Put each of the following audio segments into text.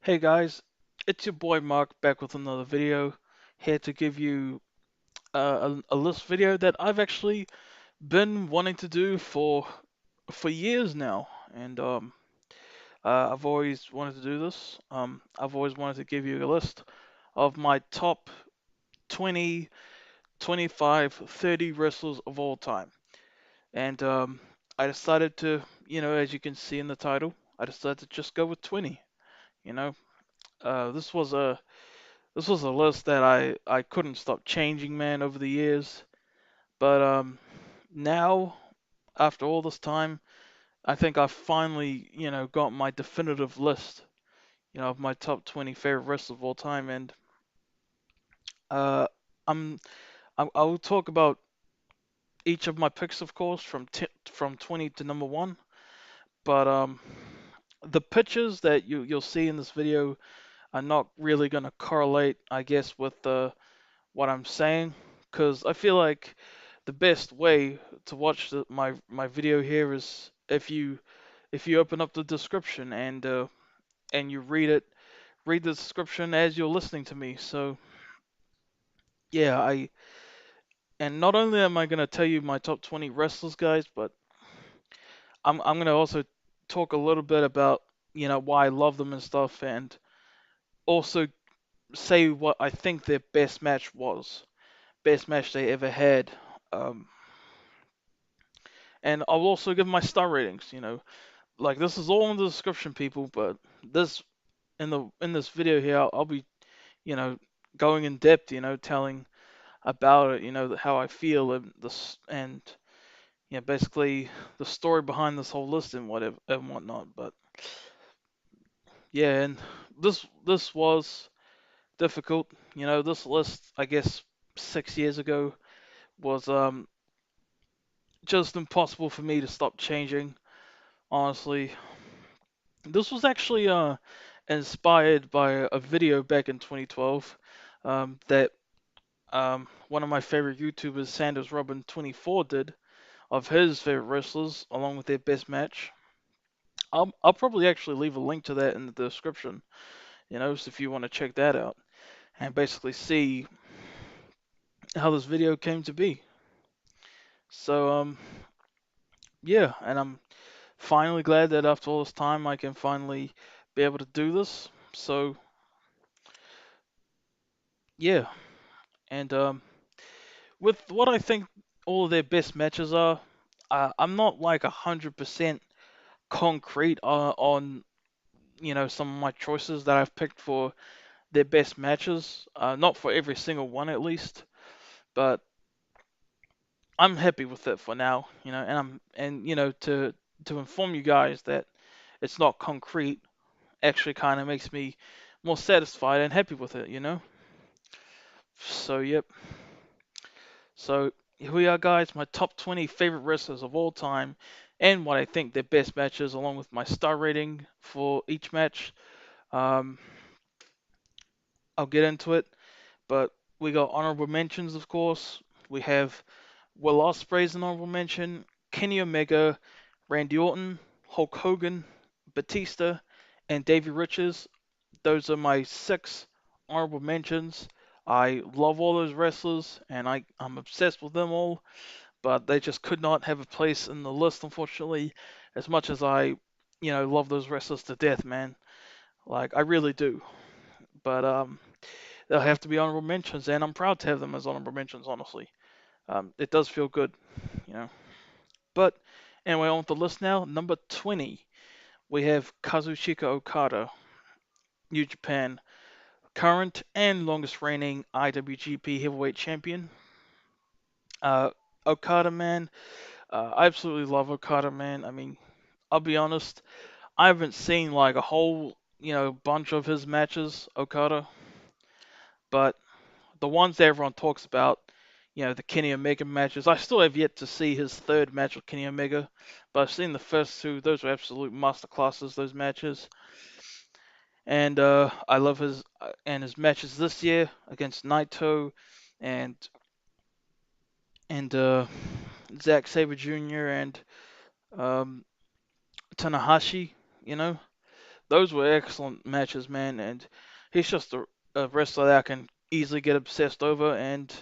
Hey guys, it's your boy Mark back with another video, here to give you a list video that I've actually been wanting to do for years now, and I've always wanted to do this. I've always wanted to give you a list of my top 20, 25, 30 wrestlers of all time, and I decided to, as you can see in the title, I decided to just go with 20. You know, this was a This was a list that I couldn't stop changing, man, over the years. But now, after all this time, I think I finally, got my definitive list, of my top 20 favorite wrestlers of all time. And uh, I'm, I will talk about each of my picks, of course, from 20 to number one. But the pictures that you'll see in this video are not really gonna correlate, I guess, with what I'm saying, because I feel like the best way to watch my video here is if you open up the description and you read the description as you're listening to me. So yeah, I and not only am I gonna tell you my top 20 wrestlers, guys, but I'm gonna also talk a little bit about why I love them and stuff, and also say what I think their best match was, best match they ever had. Um, and I'll also give my star ratings. Like this is all in the description, people. But this in this video here, I'll be you know going in depth, telling about it, how I feel and this and basically the story behind this whole list and whatever and whatnot. But yeah, and this was difficult. This list, I guess, 6 years ago was just impossible for me to stop changing. Honestly, this was actually inspired by a video back in 2012 that one of my favorite YouTubers, Sanders Robin 24, did of his favorite wrestlers along with their best match. I'll probably actually leave a link to that in the description, so if you want to check that out and basically see how this video came to be. So yeah, and I'm finally glad that after all this time I can finally be able to do this. So yeah, and with what I think all of their best matches are, I'm not like 100% concrete on some of my choices that I've picked for their best matches. Not for every single one at least, but I'm happy with it for now. And to inform you guys that it's not concrete actually kind of makes me more satisfied and happy with it. So yep. So here we are, guys. My top 20 favorite wrestlers of all time, and what I think their best matches, along with my star rating for each match. Um, I'll get into it, but we got honorable mentions, of course. We have Will Ospreay's an honorable mention, Kenny Omega, Randy Orton, Hulk Hogan, Batista, and Davey Richards. Those are my six honorable mentions. I love all those wrestlers, and I'm obsessed with them all, but they just could not have a place in the list, unfortunately, as much as I, love those wrestlers to death, man. Like, I really do. But they'll have to be honorable mentions, and I'm proud to have them as honorable mentions, honestly. It does feel good, you know. But anyway, on with the list now. Number 20, we have Kazuchika Okada, New Japan, current and longest reigning IWGP Heavyweight Champion. Uh, Okada, man, I absolutely love Okada, man. I mean, I'll be honest, I haven't seen like a whole, bunch of his matches, Okada, but the ones that everyone talks about, the Kenny Omega matches, I still have yet to see his third match with Kenny Omega, but I've seen the first two. Those were absolute masterclasses, those matches. And I love his matches this year against Naito and and Zack Sabre Jr. and um, Tanahashi. You know, those were excellent matches, man. And he's just a wrestler that I can easily get obsessed over. And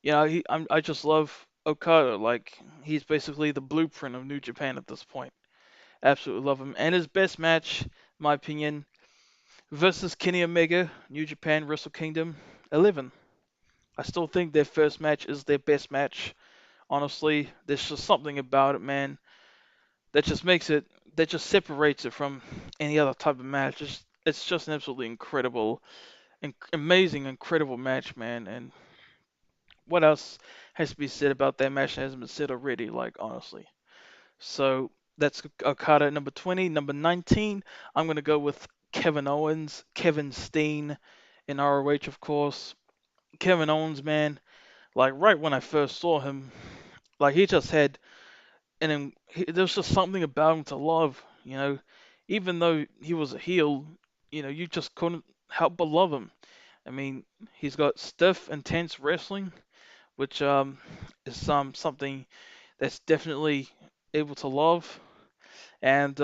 I just love Okada. Like he's basically the blueprint of New Japan at this point. Absolutely love him. And his best match, in my opinion, versus Kenny Omega, New Japan Wrestle Kingdom 11. I still think their first match is their best match. Honestly, there's just something about it, man, that just makes it, that just separates it from any other type of match. It's just an absolutely incredible, amazing, incredible match, man. And what else has to be said about that match that hasn't been said already? Like honestly. So that's Okada at number 20. Number 19, I'm gonna go with Kevin Owens, Kevin Steen in ROH, of course. Kevin Owens, man, like right when I first saw him, like he just had, and then there was just something about him to love, Even though he was a heel, you just couldn't help but love him. I mean, he's got stiff, intense wrestling, which is something that's definitely able to love. And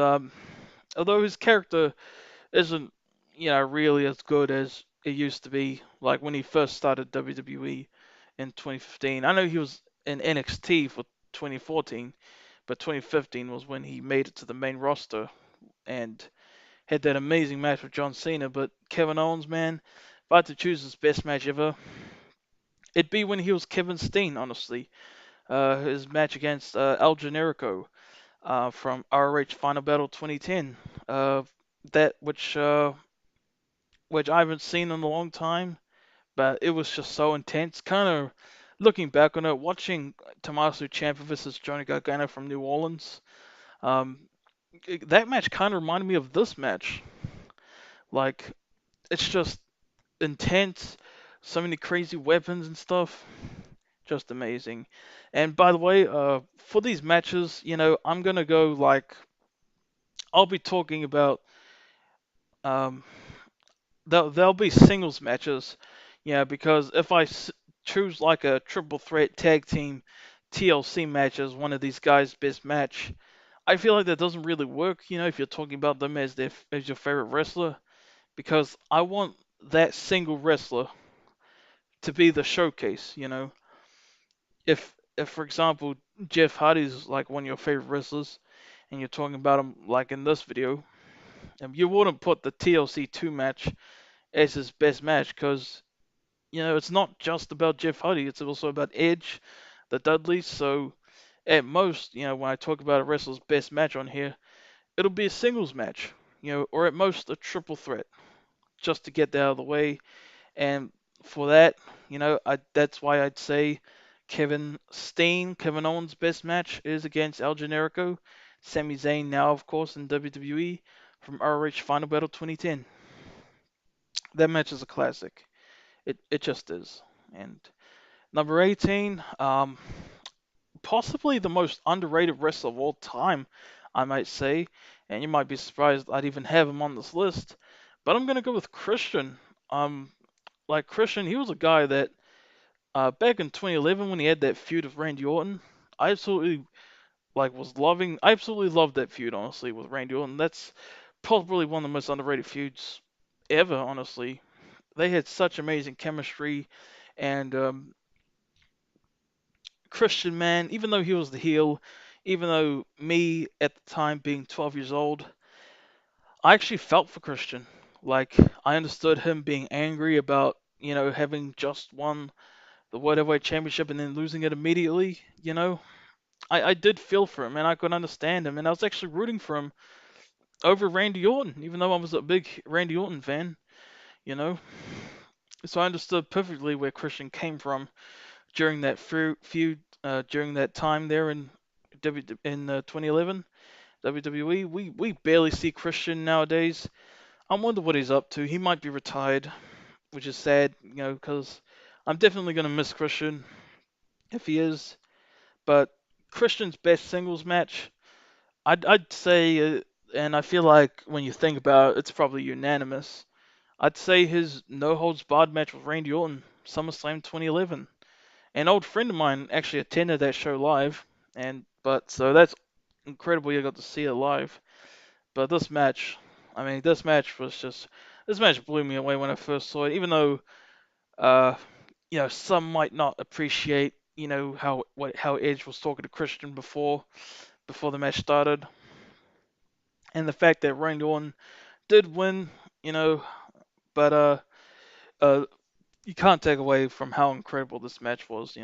although his character isn't, really as good as it used to be, like when he first started WWE in 2015. I know he was in NXT for 2014, but 2015 was when he made it to the main roster and had that amazing match with John Cena. But Kevin Owens, man, if I had to choose his best match ever, it'd be when he was Kevin Steen, honestly. His match against El Generico from ROH Final Battle 2010. That which I haven't seen in a long time, but it was just so intense. Kind of looking back on it, watching Tommaso Ciampa versus Johnny Gargano from New Orleans, um, that match kind of reminded me of this match. Like, it's just intense, so many crazy weapons and stuff. Just amazing. And by the way, for these matches, I'm gonna go like I'll be talking about um, they'll be singles matches, because if choose like a triple threat tag team TLC match as one of these guys' best match, I feel like that doesn't really work, if you're talking about them as as your favorite wrestler, because I want that single wrestler to be the showcase. If for example Jeff Hardy's like one of your favorite wrestlers, and you're talking about him like in this video, you wouldn't put the TLC 2 match as his best match because it's not just about Jeff Hardy. It's also about Edge, the Dudleys. So at most, when I talk about a wrestler's best match on here, it'll be a singles match, or at most a triple threat, just to get that out of the way. And for that, that's why I'd say Kevin Owens' best match is against El Generico, Sami Zayn now, of course, in WWE from ROH Final Battle 2010. That match is a classic. It just is. And number 18, possibly the most underrated wrestler of all time, I might say. And you might be surprised I'd even have him on this list. But I'm gonna go with Christian. Like Christian, he was a guy that back in 2011 when he had that feud with Randy Orton, I absolutely I absolutely loved that feud honestly with Randy Orton. That's probably one of the most underrated feuds ever, honestly. They had such amazing chemistry, and Christian, man, even though he was the heel, even though me at the time being 12 years old, I actually felt for Christian. Like, I understood him being angry about, having just won the World Heavyweight Championship and then losing it immediately. I did feel for him and I could understand him, and I was actually rooting for him over Randy Orton, even though I was a big Randy Orton fan, you know. So I understood perfectly where Christian came from during that feud, during that time there in 2011 WWE. We barely see Christian nowadays. I wonder what he's up to. He might be retired, which is sad, because I'm definitely gonna miss Christian if he is. But Christian's best singles match, I'd say, and I feel like when you think about it, it's probably unanimous. I'd say his no holds barred match with Randy Orton, SummerSlam 2011. An old friend of mine actually attended that show live, and but so that's incredible. You got to see it live. But this match, I mean, this match blew me away when I first saw it. Even though, uh, some might not appreciate, how Edge was talking to Christian before the match started, and the fact that Randy Orton did win, you know, but uh, you can't take away from how incredible this match was.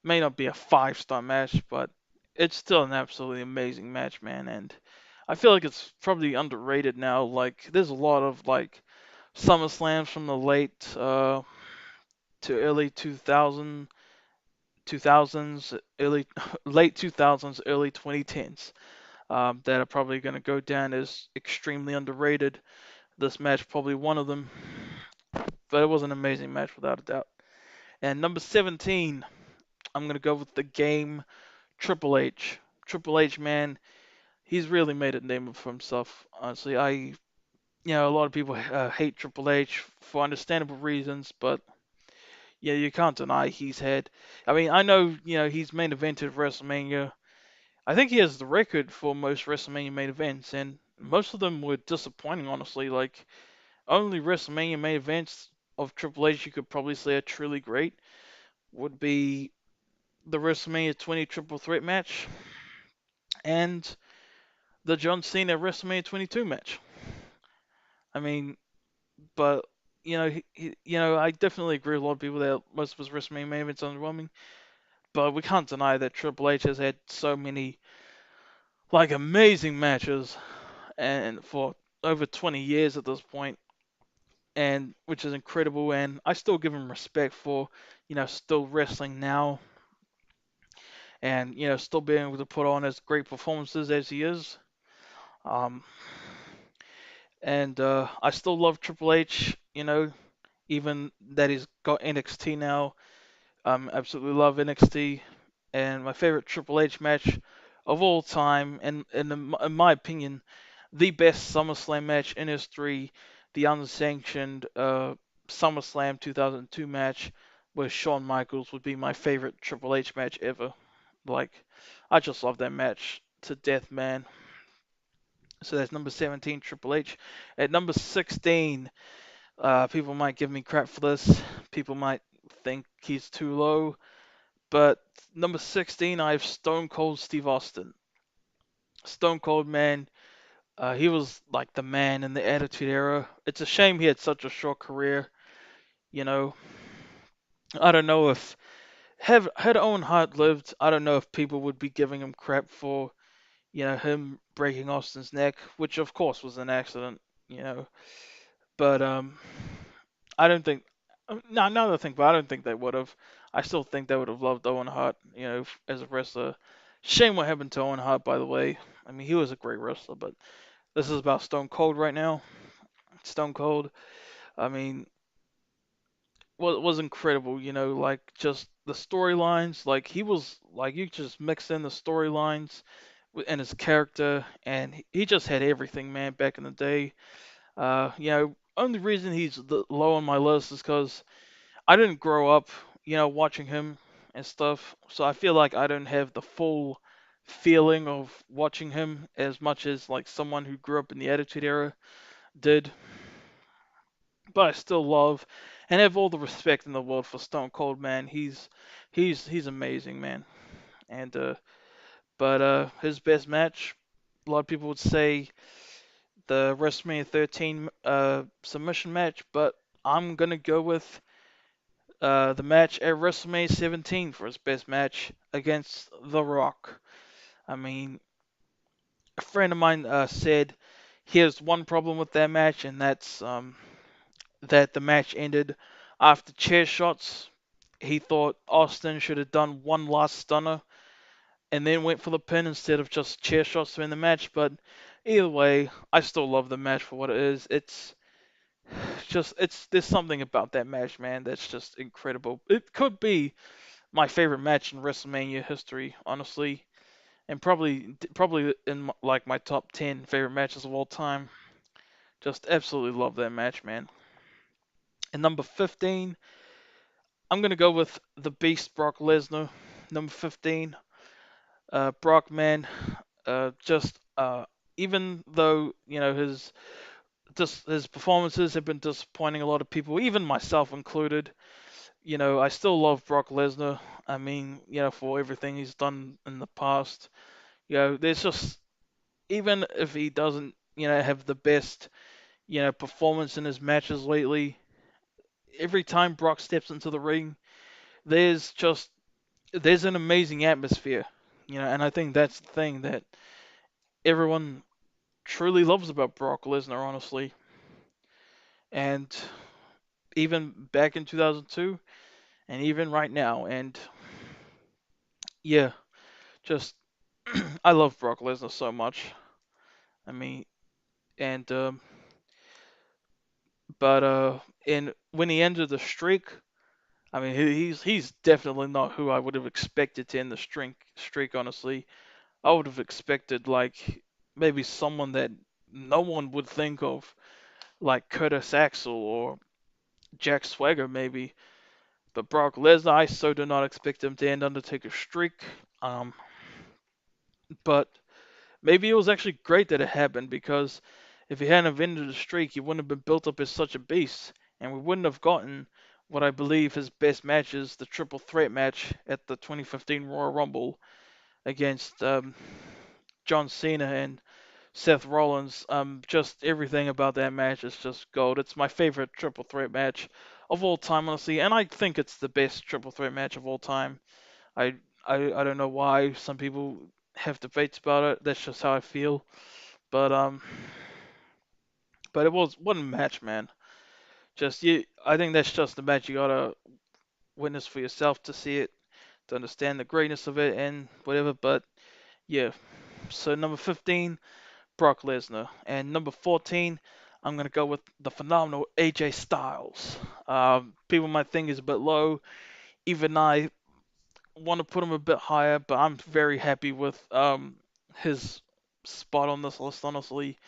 May not be a 5-star match, but it's still an absolutely amazing match, man. And I feel like it's probably underrated now. Like, there's a lot of like SummerSlams from the late to early 2000s, early late 2000s, early 2010s, that are probably going to go down as extremely underrated. This match probably one of them, but it was an amazing match without a doubt. And number 17, I'm going to go with the game Triple H. Triple H, man, he's really made a name for himself. Honestly, a lot of people hate Triple H for understandable reasons, but yeah, you can't deny he's had. I mean, I know, he's main evented WrestleMania. I think he has the record for most WrestleMania main events, and most of them were disappointing, honestly. Like, only WrestleMania main events of Triple H you could probably say are truly great would be the WrestleMania 20 Triple Threat match and the John Cena WrestleMania 22 match. I mean, but I definitely agree with a lot of people that most of his WrestleMania main events are underwhelming. But we can't deny that Triple H has had so many like amazing matches, and for over 20 years at this point, and which is incredible. And I still give him respect for still wrestling now, and still being able to put on as great performances as he is. Um, and I still love Triple H. Even that he's got NXT now. Absolutely love NXT, and my favorite Triple H match of all time, and in my opinion, the best SummerSlam match in history, the unsanctioned SummerSlam 2002 match with Shawn Michaels would be my favorite Triple H match ever. Like, I just love that match to death, man. So that's number 17, Triple H. At number 16, people might give me crap for this. People might think he's too low. But number 16, I have Stone Cold Steve Austin. Stone Cold, man, he was like the man in the Attitude Era. It's a shame he had such a short career. You know, I don't know if had Owen Hart lived, I don't know if people would be giving him crap for him breaking Austin's neck, which of course was an accident. You know, but I don't think. No, now that I think, but I don't think they would have. I still think they would have loved Owen Hart, as a wrestler. Shame what happened to Owen Hart, by the way. I mean, he was a great wrestler, but this is about Stone Cold right now. Stone Cold, I mean, was incredible. Like just the storylines. Like he was like you just mix in the storylines and his character, and he just had everything, man. Back in the day, only reason he's low on my list is because I didn't grow up, watching him and stuff. So I feel like I don't have the full feeling of watching him as much as like someone who grew up in the Attitude Era did. But I still love and have all the respect in the world for Stone Cold, man. He's amazing, man. And but his best match, a lot of people would say the WrestleMania 13 submission match, but I'm gonna go with the match at WrestleMania 17 for his best match against The Rock. I mean, a friend of mine said he has one problem with that match, and that's that the match ended after chair shots. He thought Austin should have done one last stunner and then went for the pin instead of just chair shots to win the match. But either way, I still love the match for what it is. It's there's something about that match, man, that's just incredible. It could be my favorite match in WrestleMania history, honestly, and probably in like my top 10 favorite matches of all time. Just absolutely love that match, man. And number 15, I'm gonna go with the Beast Brock Lesnar. Number 15, Brock, man, just even though his performances have been disappointing a lot of people, even myself included. I still love Brock Lesnar. I mean, for everything he's done in the past. There's just, even if he doesn't, have the best, performance in his matches lately, every time Brock steps into the ring, there's just there's an amazing atmosphere. And I think that's the thing that everyone truly loves about Brock Lesnar, honestly. And even back in 2002, and even right now, and yeah, just I love Brock Lesnar so much. I mean, and but and when he ended the streak, I mean, he's definitely not who I would have expected to end the streak. Honestly, I would have expected like maybe someone that no one would think of, like Curtis Axel or Jack Swagger maybe. But Brock Lesnar, I so do not expect him to end Undertaker's streak. Um, but maybe it was actually great that it happened, because if he hadn't have ended the streak, he wouldn't have been built up as such a beast, and we wouldn't have gotten what I believe his best match is, the triple threat match at the 2015 Royal Rumble against John Cena and Seth Rollins. Just everything about that match is just gold. It's my favorite triple threat match of all time, honestly, and I think it's the best triple threat match of all time. I I don't know why some people have debates about it. That's just how I feel. But but it was what a match, man. I think that's just the match you gotta witness for yourself to see it, to understand the greatness of it and whatever. But yeah. So number 15, Brock Lesnar, and number 14, I'm gonna go with the phenomenal AJ Styles. People might think he's a bit low. Even I want to put him a bit higher, but I'm very happy with his spot on this list, honestly.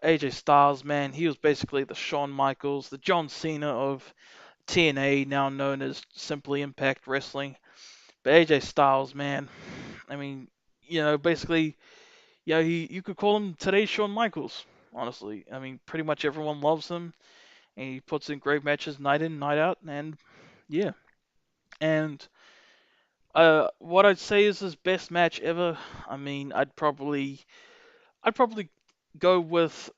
AJ Styles, man, he was basically the Shawn Michaels, the John Cena of TNA, now known as simply Impact Wrestling. But AJ Styles, man, I mean, basically, yeah, you could call him today's Shawn Michaels, honestly. I mean, pretty much everyone loves him, and he puts in great matches night in, night out, and yeah. And what I'd say is his best match ever. I mean, I'd probably go with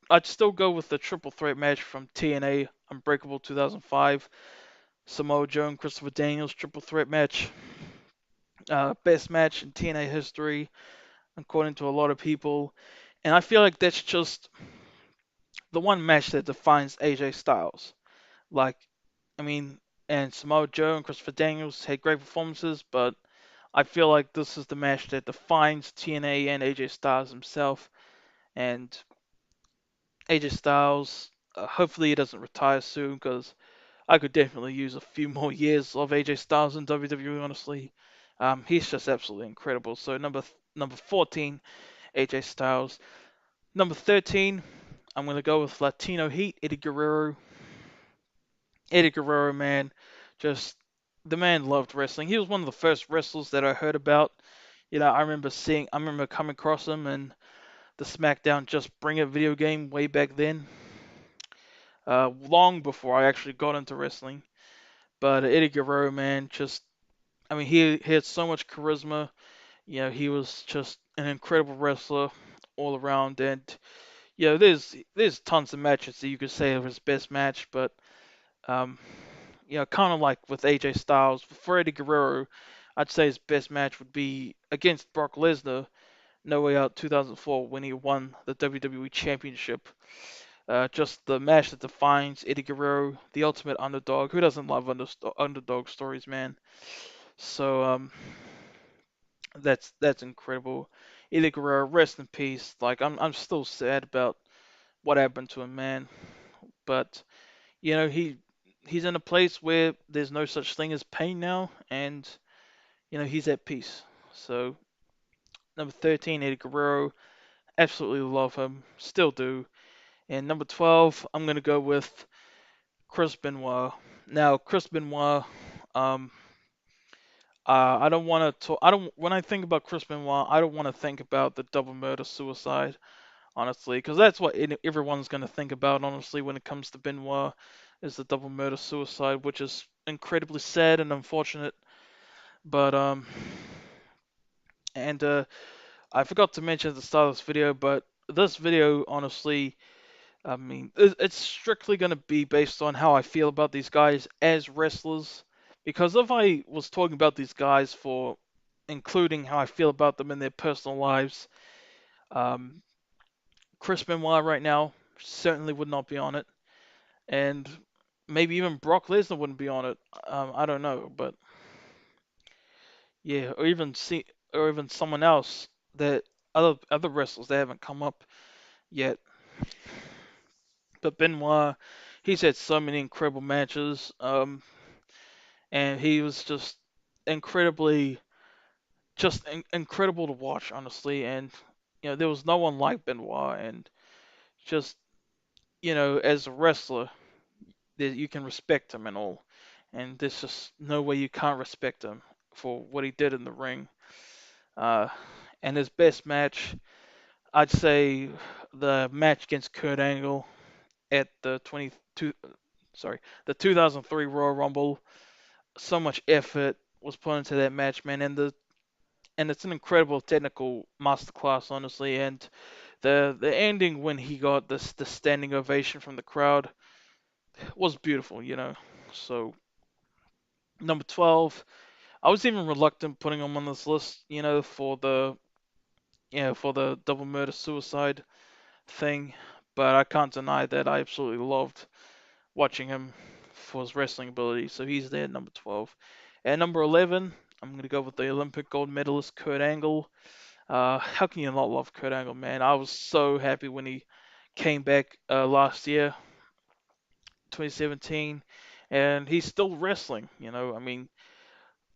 I'd still go with the triple threat match from TNA Unbreakable 2005, Samoa Joe and Christopher Daniels triple threat match. Best match in TNA history, according to a lot of people. And I feel like that's just the one match that defines AJ Styles. Like, I mean, and Samoa Joe and Christopher Daniels had great performances, but I feel like this is the match that defines TNA and AJ Styles himself. And AJ Styles, hopefully he doesn't retire soon, because I could definitely use a few more years of AJ Styles in WWE, honestly. He's just absolutely incredible. So number 14, AJ Styles. Number 13, I'm gonna go with Latino Heat, Eddie Guerrero. Eddie Guerrero, man, just the man loved wrestling. He was one of the first wrestlers that I heard about. I remember coming across him in the SmackDown Just Bring It video game way back then, long before I actually got into wrestling. But Eddie Guerrero, man, I mean, he had so much charisma. He was just an incredible wrestler all around. And there's tons of matches that you could say of his best match, but um, kind of like with AJ Styles, for Eddie Guerrero, I'd say his best match would be against Brock Lesnar, No Way Out 2004, when he won the WWE Championship. Just the match that defines Eddie Guerrero, the ultimate underdog. Who doesn't love underdog stories, man? So that's incredible. Eddie Guerrero, rest in peace. Like I'm still sad about what happened to him, man. But he's in a place where there's no such thing as pain now, and he's at peace. So number 13, Eddie Guerrero, absolutely love him, still do. And number 12, I'm gonna go with Chris Benoit. Now, Chris Benoit, um, I don't want to talk. I don't. When I think about Chris Benoit, I don't want to think about the double murder suicide, honestly, because that's what everyone's going to think about, honestly, when it comes to Benoit, is the double murder suicide, which is incredibly sad and unfortunate. But and I forgot to mention at the start of this video, but this video, honestly, I mean, it's strictly going to be based on how I feel about these guys as wrestlers. Because if I was talking about these guys for including how I feel about them in their personal lives, um, Chris Benoit right now certainly would not be on it, and maybe even Brock Lesnar wouldn't be on it. I don't know, but yeah, or even someone else that other wrestlers that haven't come up yet. But Benoit, he's had so many incredible matches, and he was just incredibly, incredible to watch, honestly. And there was no one like Benoit, and just as a wrestler, that you can respect him and all. And there's just no way you can't respect him for what he did in the ring. Uh, and his best match, I'd say, the match against Kurt Angle at the 2003 Royal Rumble. So much effort was put into that match, man, and it's an incredible technical masterclass, honestly. And the ending when he got the standing ovation from the crowd was beautiful. So number 12, I was even reluctant putting him on this list, for the double murder suicide thing, but I can't deny that I absolutely loved watching him for his wrestling ability. So he's there at number 12. At number 11, I'm going to go with the Olympic gold medalist Kurt Angle. How can you not love Kurt Angle, man? I was so happy when he came back last year, 2017, and he's still wrestling. I mean,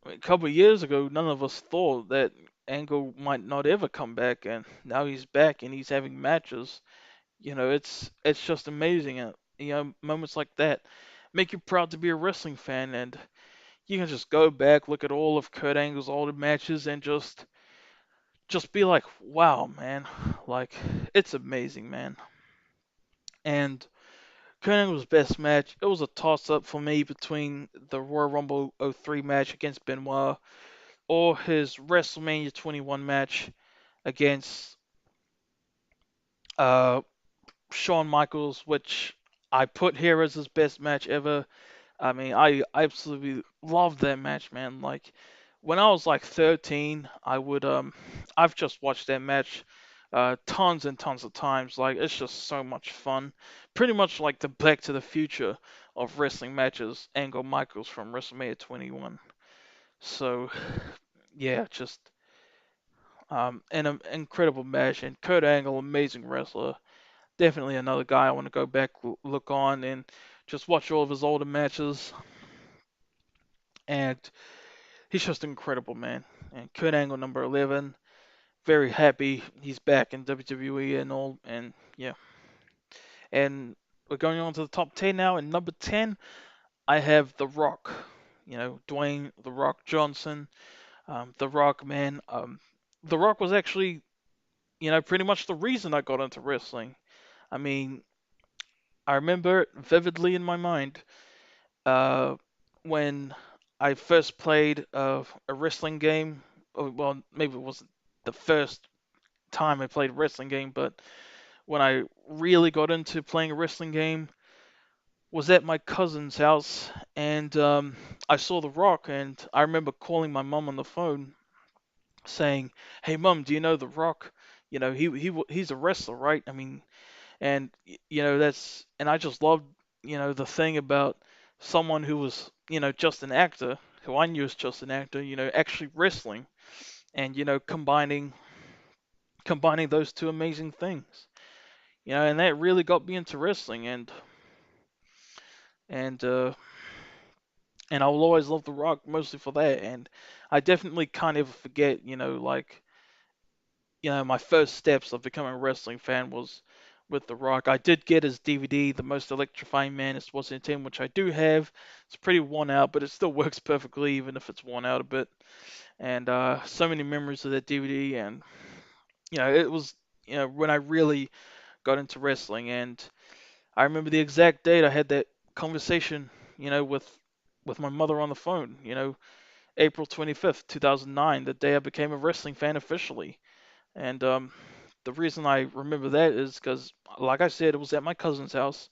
a couple of years ago, none of us thought that Angle might not ever come back, and now he's back and he's having matches. It's just amazing. Moments like that make you proud to be a wrestling fan, and you can just go back, look at all of Kurt Angle's older matches, and just be like, wow, man, like it's amazing, man. And Kurt Angle's best match, it was a toss-up for me between the Royal Rumble '03 match against Benoit or his WrestleMania 21 match against uh, Shawn Michaels, which I put here as his best match ever. I mean, I absolutely loved that match, man. Like when I was like 13, I've just watched that match tons and tons of times. Like it's just so much fun. Pretty much like the Back to the Future of wrestling matches, Angle Michaels from WrestleMania 21. So yeah, just an incredible match, and Kurt Angle, amazing wrestler. Definitely another guy I want to go back look on and just watch all of his older matches. And he's just incredible, man. And Kurt Angle, number 11, very happy he's back in WWE and all. And yeah, and we're going on to the top 10 now. And number 10, I have The Rock. Dwayne The Rock Johnson. The Rock, man. The Rock was actually, pretty much the reason I got into wrestling. I mean, I remember it vividly in my mind when I first played a wrestling game. Well, maybe it wasn't the first time I played a wrestling game, but when I really got into playing a wrestling game was at my cousin's house, and I saw The Rock, and I remember calling my mom on the phone saying, "Hey, mom, do you know The Rock? He's a wrestler, right? I mean, and and I just loved the thing about someone who was just an actor, who I knew was just an actor, actually wrestling, and combining those two amazing things, and that really got me into wrestling, and uh and I will always love The Rock mostly for that. And I definitely can't ever forget, like my first steps of becoming a wrestling fan with The Rock. I did get his DVD, The Most Electrifying Man in Sports Entertainment, which I do have. It's pretty worn out, but it still works perfectly, even if it's worn out a bit. And so many memories of that DVD, and it was when I really got into wrestling, and I remember the exact date I had that conversation, with my mother on the phone. April 25th, 2009, the day I became a wrestling fan officially. And the reason I remember that is because, like I said, it was at my cousin's house,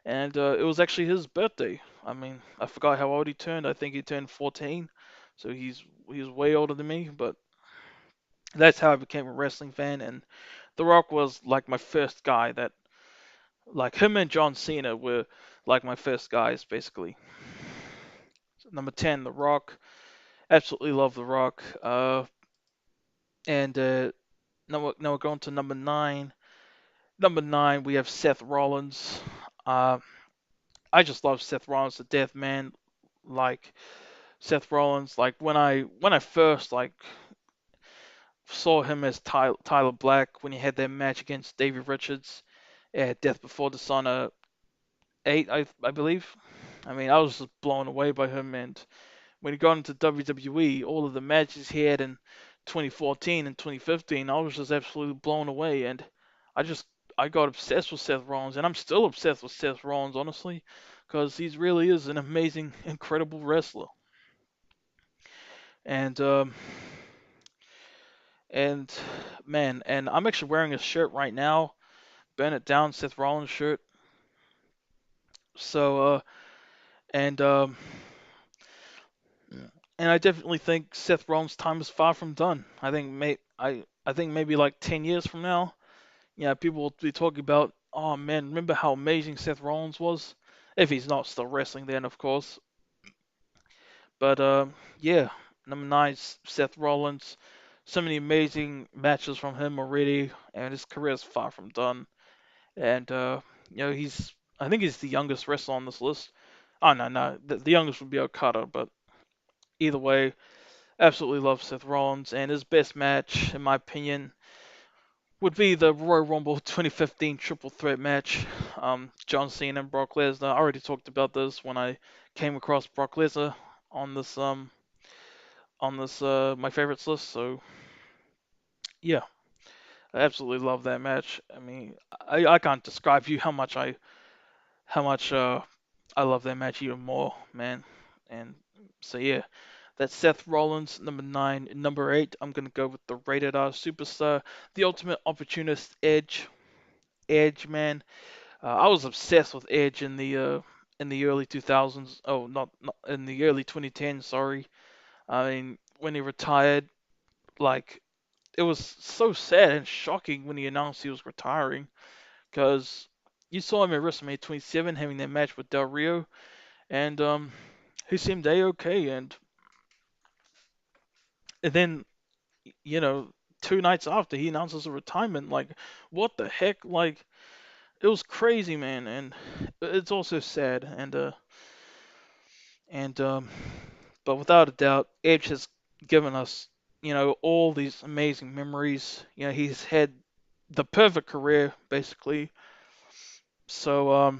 and it was actually his birthday. I mean, I forgot how old he turned. I think he turned 14, so he's way older than me. But that's how I became a wrestling fan, and The Rock was like my first guy that, like him and John Cena were like my first guys, basically. So number 10, The Rock. Absolutely love The Rock. And now we're going to number 9. Number 9, we have Seth Rollins. Uh, I just love Seth Rollins to death, man. Like Seth Rollins, like when I first like saw him as Tyler Black when he had that match against Davey Richards at Death Before Dishonor 8, I believe. I mean, I was just blown away by him, and when he got into WWE, all of the matches he had in 2014 and 2015, I was just absolutely blown away, and I just I got obsessed with Seth Rollins, and I'm still obsessed with Seth Rollins, honestly, because he really is an amazing, incredible wrestler. And and man, and I'm actually wearing a shirt right now, Burn It Down Seth Rollins shirt. So and and I definitely think Seth Rollins' time is far from done. I think maybe like 10 years from now, yeah, people will be talking about, oh man, remember how amazing Seth Rollins was? If he's not still wrestling then, of course. But yeah, number 9, Seth Rollins. So many amazing matches from him already, and his career is far from done. And I think he's the youngest wrestler on this list. Oh no, no, the youngest would be Okada, but either way, absolutely love Seth Rollins, and his best match, in my opinion, would be the Royal Rumble 2015 Triple Threat match. John Cena and Brock Lesnar. I already talked about this when I came across Brock Lesnar on this my favorites list. So yeah, I absolutely love that match. I mean, I can't describe to you how much I love that match even more, man. And so yeah, that's Seth Rollins, number 9. Number 8, I'm gonna go with the Rated R Superstar, the Ultimate Opportunist, Edge. Edge, man. I was obsessed with Edge in the early 2000s. Oh, not in the early 2010s. Sorry. I mean, when he retired, like it was so sad and shocking when he announced he was retiring, because you saw him at WrestleMania 27 having that match with Del Rio, and he seemed a-okay, and then you know 2 nights after he announces a retirement, like what the heck, like it was crazy, man, and it's also sad, and but without a doubt, Edge has given us, all these amazing memories. He's had the perfect career, basically. So,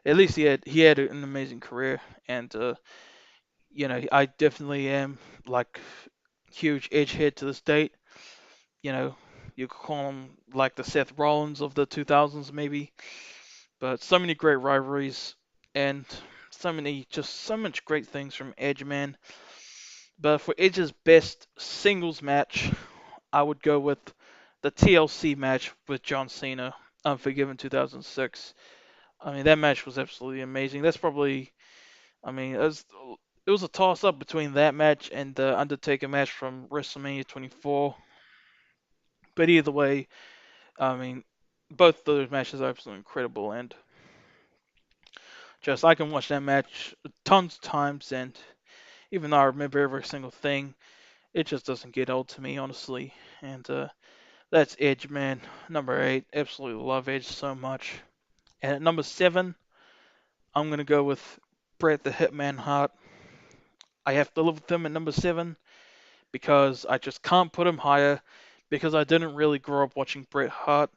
at least he had an amazing career, and I definitely am like huge Edge head to this date. You know, you could call him like the Seth Rollins of the 2000s, maybe. But so many great rivalries, and so much great things from Edge, man. But for Edge's best singles match, I would go with the TLC match with John Cena, Unforgiven 2006. I mean, that match was absolutely amazing. That's probably, I mean, it was a toss up between that match and the Undertaker match from WrestleMania 24. But either way, I mean, both those matches are absolutely incredible, and just I can watch that match tons of times, and even though I remember every single thing, it just doesn't get old to me, honestly. And that's Edge, man. Number 8, absolutely love Edge so much. And at number 7, I'm gonna go with Bret the Hitman Hart. I have to live with him at number 7 because I just can't put him higher, because I didn't really grow up watching Bret Hart.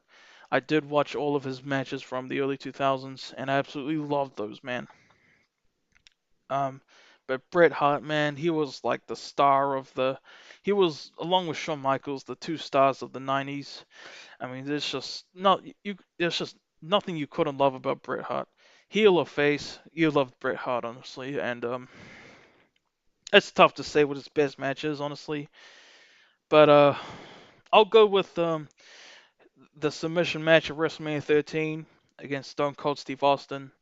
I did watch all of his matches from the early 2000s, and I absolutely loved those, man. Um, but Bret Hart, man, he was like the star of the. He was, along with Shawn Michaels, the two stars of the 90s. I mean, there's just not you. There's just nothing you couldn't love about Bret Hart. Heel or face, you loved Bret Hart, honestly, and it's tough to say what his best match is, honestly. But I'll go with the submission match at WrestleMania 13 against Stone Cold Steve Austin.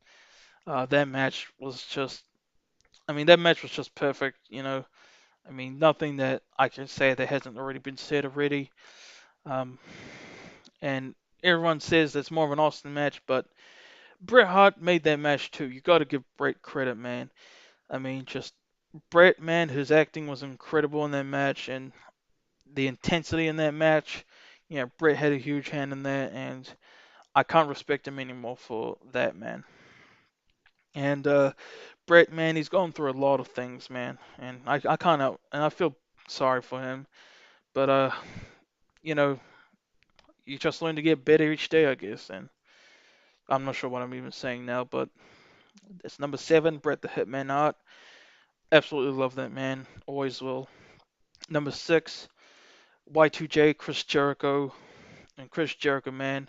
That match was just, I mean, that match was just perfect. I mean, nothing that I can say that hasn't already been said already. Um, and everyone says it's more of an Austin match, but Bret Hart made that match too. You got to give Bret credit, man. I mean, just Bret, man, his acting was incredible in that match, and the intensity in that match. Bret had a huge hand in that, and I can't respect him anymore for that, man. And Bret, man, he's going through a lot of things, man, and I kind of and I feel sorry for him, but you know, you just learn to get better each day, I guess. And I'm not sure what I'm even saying now, but it's number 7, Bret the Hitman Hart. Absolutely love that man, always will. Number 6, Y2J, Chris Jericho, and Chris Jericho, man.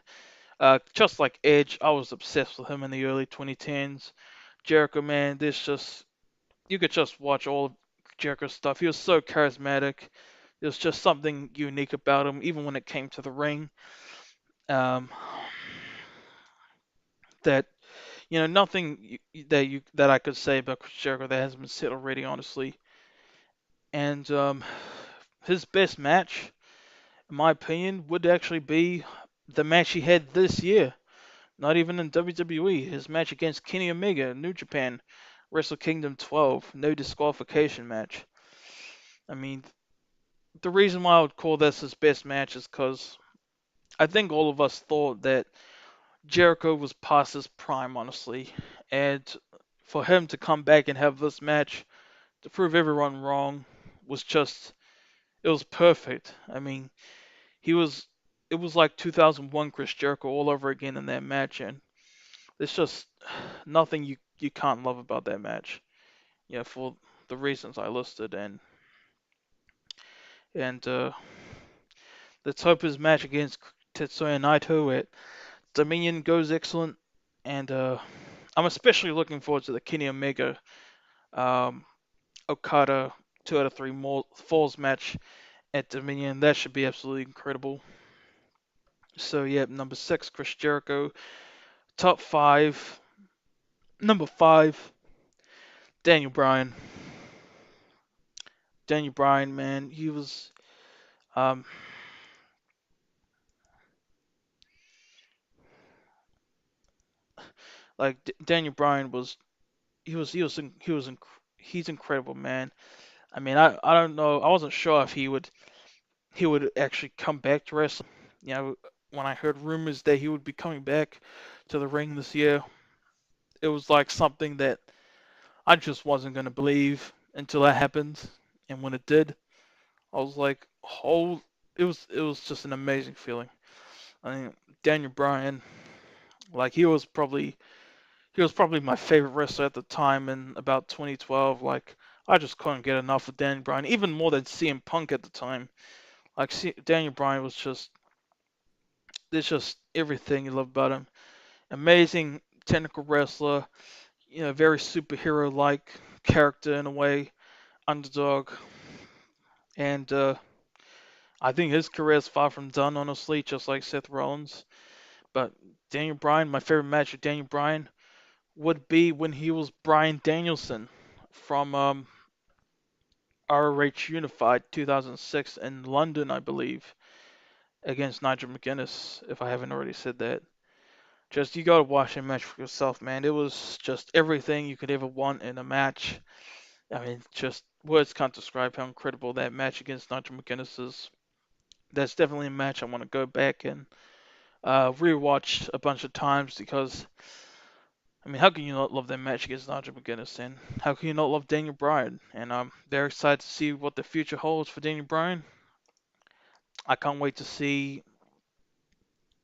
Just like Edge, I was obsessed with him in the early 2010s. Jericho, man, this just you could just watch all of Jericho's stuff. He was so charismatic. There was just something unique about him, even when it came to the ring. Um, that nothing that I could say about Chris Jericho that hasn't been said already, honestly. And his best match, in my opinion, would actually be the match he had this year. Not even in WWE. His match against Kenny Omega in New Japan, Wrestle Kingdom 12, no disqualification match. I mean, the reason why I would call this his best match is because I think all of us thought that Jericho was past his prime, honestly. And for him to come back and have this match to prove everyone wrong was just, it was perfect. I mean, it was like 2001 Chris Jericho all over again in that match. And there's just nothing you can't love about that match. For the reasons I listed. And let's hope his match against Tetsuya Naito at Dominion goes excellent. And I'm especially looking forward to the Kenny Omega um, Okada 2 out of 3 Falls match at Dominion. That should be absolutely incredible. So, yeah, number 6, Chris Jericho. Top 5. Number 5, Daniel Bryan. Daniel Bryan, man, he was. Um, like Daniel Bryan was. He's incredible, man. I mean, I don't know. I wasn't sure if he would actually come back to wrestling. When I heard rumors that he would be coming back to the ring this year, it was like something that I just wasn't gonna believe until that happened. And when it did, I was like, oh, it was just an amazing feeling. I mean, Daniel Bryan, like he was probably my favorite wrestler at the time in about 2012. Like I just couldn't get enough of Daniel Bryan, even more than CM Punk at the time. Like Daniel Bryan was just there's just everything you love about him. Amazing technical wrestler, very superhero-like character in a way, underdog, and I think his career is far from done, honestly, just like Seth Rollins. But Daniel Bryan, my favorite match with Daniel Bryan would be when he was Bryan Danielson from ROH Unified 2006 in London, I believe, against Nigel McGuinness, if I haven't already said that. Just you gotta watch that match for yourself, man. It was just everything you could ever want in a match. I mean, just words can't describe how incredible that match against Nigel McGuinness is. That's definitely a match I want to go back and rewatch a bunch of times because, I mean, how can you not love that match against Nigel McGuinness? And how can you not love Daniel Bryan? And I'm very excited to see what the future holds for Daniel Bryan. I can't wait to see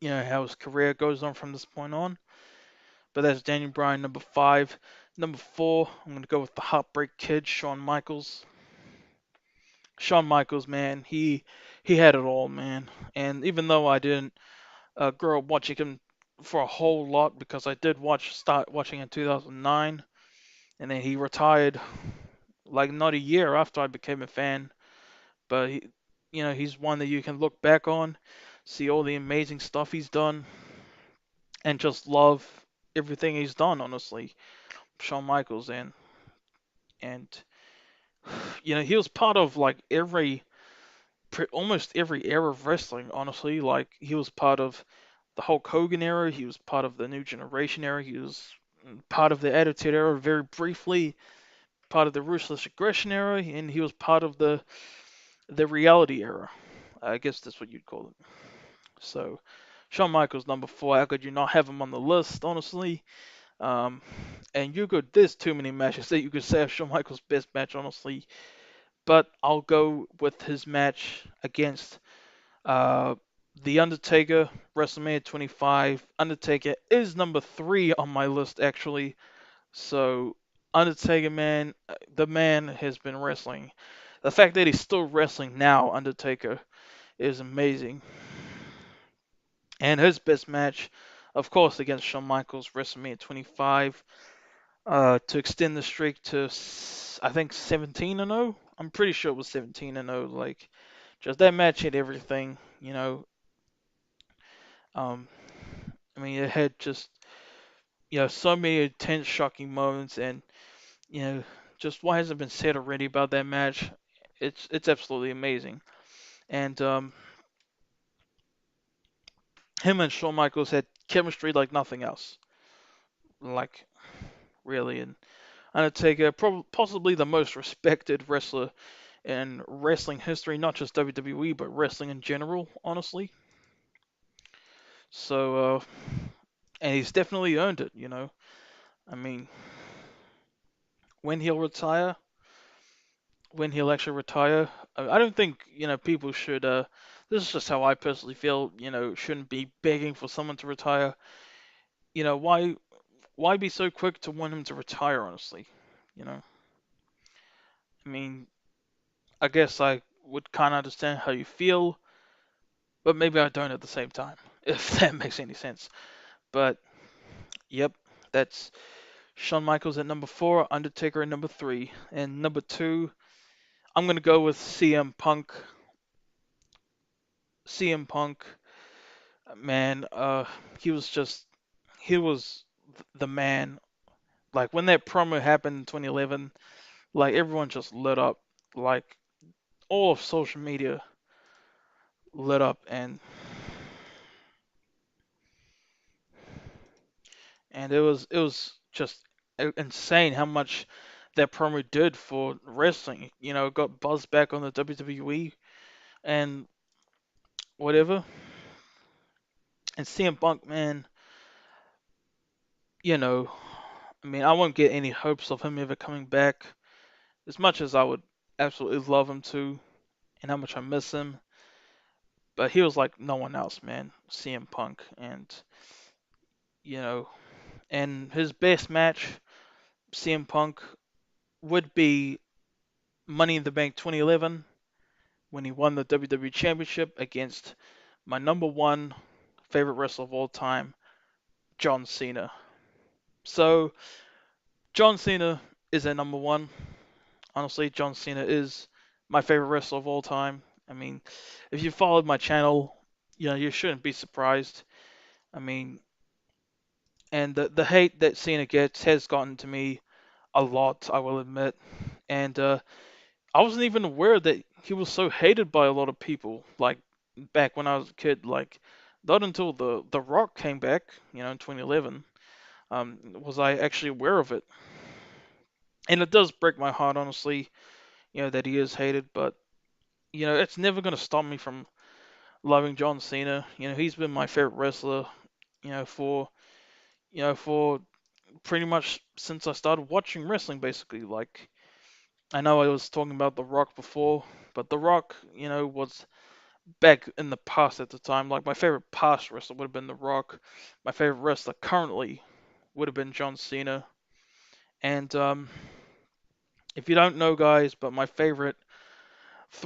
how his career goes on from this point on. But that's Daniel Bryan, number 5. Number 4, I'm going to go with the Heartbreak Kid, Shawn Michaels. Shawn Michaels, man, he had it all, man. And even though I didn't grow up watching him for a whole lot, because I did start watching in 2009, and then he retired like not a year after I became a fan. But he's one that you can look back on, see all the amazing stuff he's done, and just love everything he's done. Honestly, Shawn Michaels, and he was part of like almost every era of wrestling. Honestly, like he was part of the Hulk Hogan era. He was part of the New Generation era. He was part of the Attitude era very briefly. Part of the Ruthless Aggression era, and he was part of the Reality era. I guess that's what you'd call it. So, Shawn Michaels number 4. How could you not have him on the list? Honestly, um, and there's too many matches that you could say are Shawn Michaels' best match, honestly. But I'll go with his match against uh, The Undertaker, WrestleMania 25. Undertaker is number 3 on my list, actually. So, Undertaker, man, the man has been wrestling. The fact that he's still wrestling now, Undertaker, is amazing. And his best match, of course, against Shawn Michaels, WrestleMania 25, to extend the streak to, I think, 17-0. I'm pretty sure it was 17-0. Like, just that match hit everything, Um, I mean, it had just, so many intense, shocking moments, and you know, just what hasn't been said already about that match. It's absolutely amazing. And him and Shawn Michaels had chemistry like nothing else. Like, really. And Undertaker, possibly the most respected wrestler in wrestling history, not just WWE, but wrestling in general, honestly. So, and he's definitely earned it. I mean, when he'll retire, when he'll actually retire, I don't think, people should, this is just how I personally feel, shouldn't be begging for someone to retire. Why be so quick to want him to retire, honestly? You know, I mean, I guess I would kind of understand how you feel, but maybe I don't at the same time, if that makes any sense. But yep, that's Shawn Michaels at number 4, Undertaker at number 3, and number 2, I'm gonna go with CM Punk. CM Punk, man, he was the man. Like when that promo happened in 2011, like everyone just lit up, like all of social media lit up, and it was just insane how much that promo did for wrestling. It got buzzed back on the WWE and whatever. And CM Punk, man, you know, I mean, I won't get any hopes of him ever coming back. As much as I would absolutely love him to, and how much I miss him, but he was like no one else, man. CM Punk, you know, and his best match, CM Punk, would be Money in the Bank 2011 when he won the WWE Championship against my number 1 favorite wrestler of all time, John Cena. So John Cena is at number 1. Honestly, John Cena is my favorite wrestler of all time. I mean, if you followed my channel, you shouldn't be surprised. I mean, and the hate that Cena gets has gotten to me a lot, I will admit. And I wasn't even aware that he was so hated by a lot of people. Like back when I was a kid, like not until the Rock came back, in 2011, was I actually aware of it. And it does break my heart, honestly, that he is hated. But it's never gonna stop me from loving John Cena. He's been my favorite wrestler, for for pretty much since I started watching wrestling, basically. Like, I know I was talking about The Rock before, but The Rock, was back in the past at the time, like my favorite past wrestler would have been The Rock. My favorite wrestler currently would have been John Cena. And if you don't know, guys, but my favorite,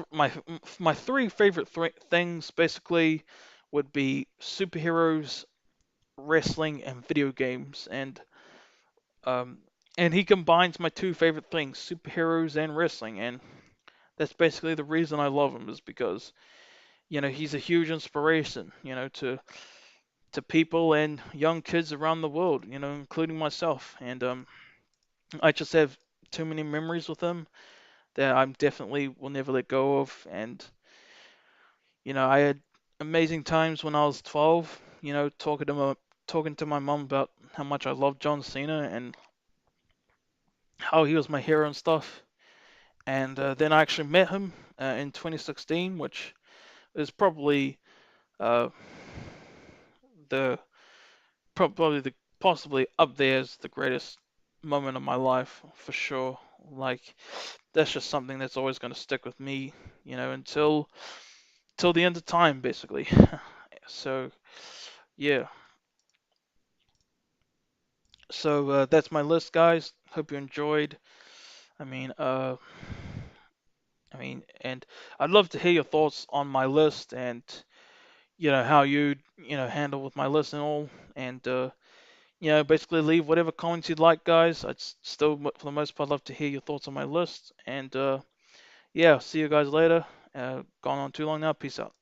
my three favorite things basically would be superheroes, wrestling, and video games. Um, and he combines my two favorite things, superheroes and wrestling, and that's basically the reason I love him is because he's a huge inspiration, to people and young kids around the world, including myself. And I just have too many memories with him that I'm definitely will never let go of. And I had amazing times when I was 12, talking to my mom about how much I loved John Cena and how he was my hero and stuff. And then I actually met him in 2016, which is probably uh, the probably the possibly up there as the greatest moment of my life for sure. Like that's just something that's always going to stick with me, until the end of time, basically. So yeah, so that's my list, guys. Hope you enjoyed. I mean, and I'd love to hear your thoughts on my list and how you handle with my list and all, and basically leave whatever comments you'd like, guys. I'd still, for the most part, love to hear your thoughts on my list. And yeah, see you guys later. Gone on too long now. Peace out.